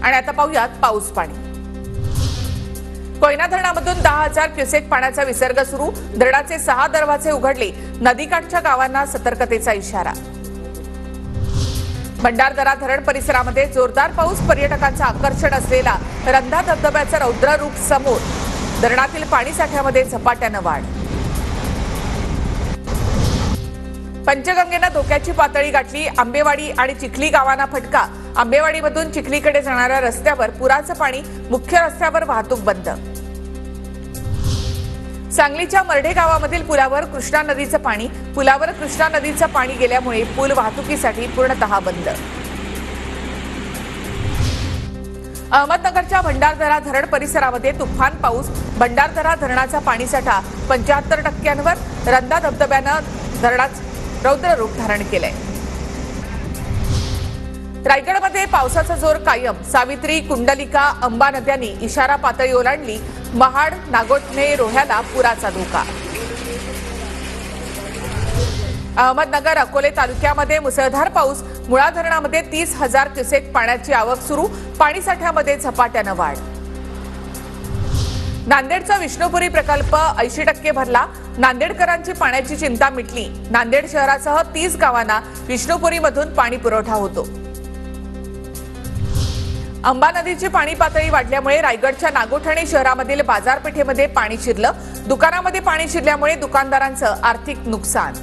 आणि आता पाहूयात पाऊस पाणी। कोयना धरणामधून 10,000 क्युसेक पाण्याचा विसर्ग सुरू। धरणाचे 6 दरवाजे उघडले। नदीकाठच्या गावांना सतर्कतेचा इशारा। भंडारदरा धरण परिसरामध्ये जोरदार पाऊस। पर्यटकांचं आकर्षण असलेला रंधा धबधब्याचं रौद्र रूप समोर। धरणातील पाणी साठ्यामध्ये झपाट्यानं वाढ। पंचगंगेनं धोक्याची पातळी गाठली। आंबेवाडी आणि चिखली गावांना फटका। आंबेवाडीमधून चिखलीकडे जाणाऱ्या रस्त्यावर पुराचं पाणी। मुख्य रस्त्यावर वाहतूक बंद। सांगलीच्या मर्ढे गावामधील पुलावर कृष्णा नदीचं पाणी। पुलावर कृष्णा नदीचं पाणी गेल्यामुळे पूल वाहतुकीसाठी पूर्णतः बंद। अहमदनगरच्या भंडारदरा धरण परिसरामध्ये तुफान पाऊस। भंडारदरा धरणाचा पाणीसाठा 75%वर। रंधा धबधब्यानं धरणात रौद्र रूप धारण केलंय। रायगडमध्ये पावसाचा जोर कायम। सावित्री, कुंडलिका, अंबा नद्यांनी इशारा पातळी ओलांडली। महाड, नागोठणे, रोह्याला पुराचा धोका। अहमदनगर, अकोले तालुक्यामध्ये मुसळधार पाऊस। मुळा धरणामध्ये 30,000 क्युसेक पाण्याची आवक सुरू। पाणीसाठ्यामध्ये झपाट्यानं वाढ। नांदेडचा विष्णुपुरी प्रकल्प 80% भरला। नांदेडकरांची पाण्याची चिंता मिटली। नांदेड शहरासह 30 गावांना विष्णुपुरीमधून पाणी पुरवठा होतो। अंबा नदीची पाणी पातळी वाढल्यामुळे रायगडच्या नागोठणे शहरामधील बाजारपेठेमध्ये पाणी शिरलं। दुकानामध्ये पाणी शिरल्यामुळे दुकानदारांचं आर्थिक नुकसान।